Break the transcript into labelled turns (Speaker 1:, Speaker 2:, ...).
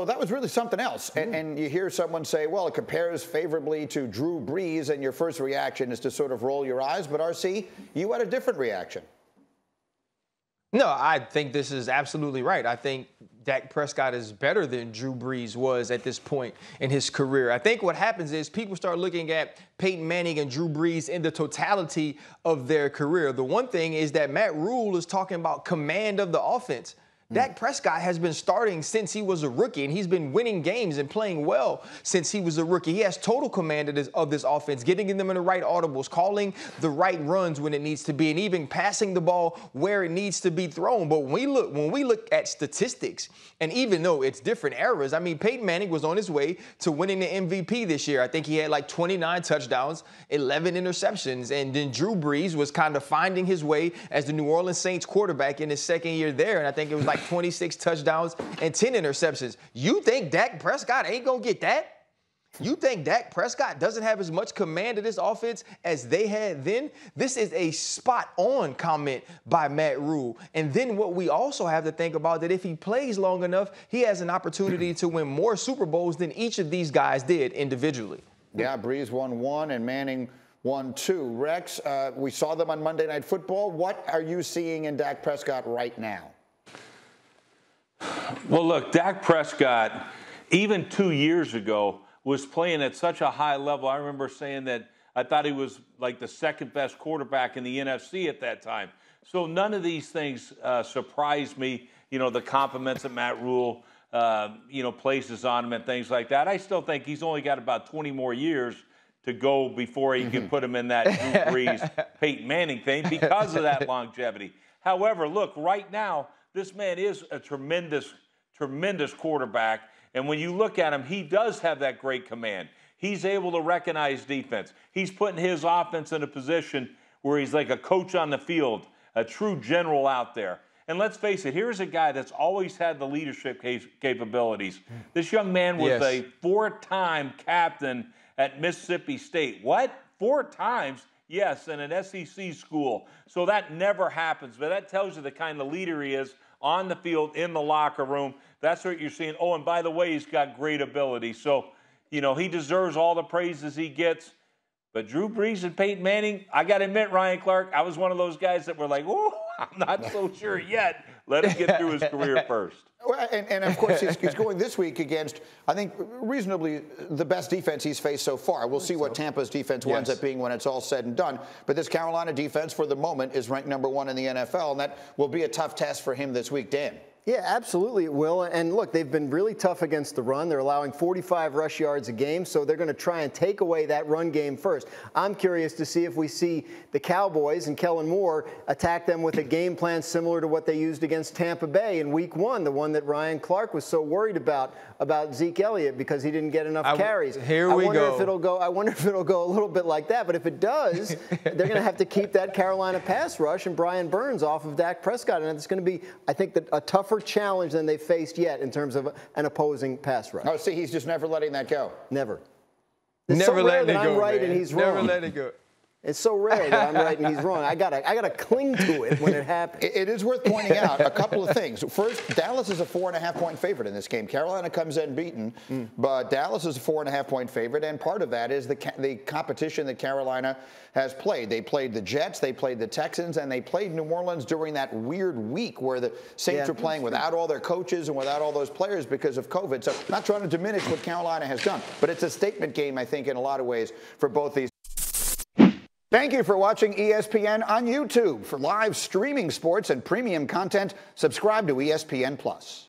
Speaker 1: that was really something else. And you hear someone say, well, it compares favorably to Drew Brees, and your first reaction is to sort of roll your eyes. But, RC, you had a different reaction.
Speaker 2: No, I think this is absolutely right. I think Dak Prescott is better than Drew Brees was at this point in his career. I think what happens is people start looking at Peyton Manning and Drew Brees in the totality of their career. The one thing is that Matt Rhule is talking about command of the offense. Dak Prescott has been starting since he was a rookie, and he's been winning games and playing well since he was a rookie. He has total command of this offense, getting them in the right audibles, calling the right runs when it needs to be, and even passing the ball where it needs to be thrown. But when we look at statistics, and even though it's different eras, I mean, Peyton Manning was on his way to winning the MVP this year. I think he had like 29 touchdowns, 11 interceptions, and then Drew Brees was kind of finding his way as the New Orleans Saints quarterback in his second year there, and I think it was like 26 touchdowns and 10 interceptions. You think Dak Prescott ain't going to get that? You think Dak Prescott doesn't have as much command of this offense as they had then? This is a spot-on comment by Matt Rhule. And then what we also have to think about that if he plays long enough, he has an opportunity to win more Super Bowls than each of these guys did individually.
Speaker 1: Yeah, Brees won 1 and Manning won 2. Rex, we saw them on Monday Night Football. What are you seeing in Dak Prescott right now?
Speaker 3: Well, look, Dak Prescott, even 2 years ago, was playing at such a high level. I remember saying that I thought he was like the second best quarterback in the NFC at that time. So none of these things surprised me. You know, the compliments that Matt Rhule, places on him and things like that. I still think he's only got about 20 more years to go before he can put him in that Drew Brees, Peyton Manning thing because of that longevity. However, look, right now, this man is a tremendous, tremendous quarterback. And when you look at him, he does have that great command. He's able to recognize defense. He's putting his offense in a position where he's like a coach on the field, a true general out there. And let's face it, here's a guy that's always had the leadership capabilities. This young man was a 4-time captain at Mississippi State. What? 4 times? Yes, in an SEC school. So that never happens. But that tells you the kind of leader he is on the field, in the locker room. That's what you're seeing. Oh, and by the way, he's got great ability. So, you know, he deserves all the praises he gets. But Drew Brees and Peyton Manning, I got to admit, Ryan Clark, I was one of those guys that were like, oh, I'm not so sure yet. Let him get through his career first.
Speaker 1: Well, and of course, he's going this week against, I think, reasonably the best defense he's faced so far. We'll see what Tampa's defense winds up being when it's all said and done. But this Carolina defense, for the moment, is ranked #1 in the NFL, and that will be a tough test for him this week. Dan.
Speaker 4: Yeah, absolutely it will. And look, they've been really tough against the run. They're allowing 45 rush yards a game, so they're going to try and take away that run game first. I'm curious to see if we see the Cowboys and Kellerman attack them with a game plan similar to what they used against Tampa Bay in Week 1, the one that Ryan Clark was so worried about Zeke Elliott because he didn't get enough carries.
Speaker 2: Here we go.
Speaker 4: I wonder if it'll go a little bit like that. But if it does, they're going to have to keep that Carolina pass rush and Brian Burns off of Dak Prescott, and it's going to be, I think, a tougher challenge than they've faced yet in terms of an opposing pass rush.
Speaker 1: Oh, see, he's just never letting that go.
Speaker 4: Never. It's
Speaker 2: never
Speaker 4: so
Speaker 2: letting
Speaker 4: rare
Speaker 2: it
Speaker 4: that
Speaker 2: go,
Speaker 4: I'm right
Speaker 2: man.
Speaker 4: and he's wrong.
Speaker 2: Never let it go.
Speaker 4: It's so rare that I'm right and he's wrong. I gotta cling to it when it happens.
Speaker 1: It is worth pointing out a couple of things. First, Dallas is a 4.5-point favorite in this game. Carolina comes in beaten, but Dallas is a 4.5-point favorite, and part of that is the competition that Carolina has played. They played the Jets, they played the Texans, and they played New Orleans during that weird week where the Saints were playing without all their coaches and without all those players because of COVID. So not trying to diminish what Carolina has done, but it's a statement game, I think, in a lot of ways for both these. Thank you for watching ESPN on YouTube. For live streaming sports and premium content, subscribe to ESPN+.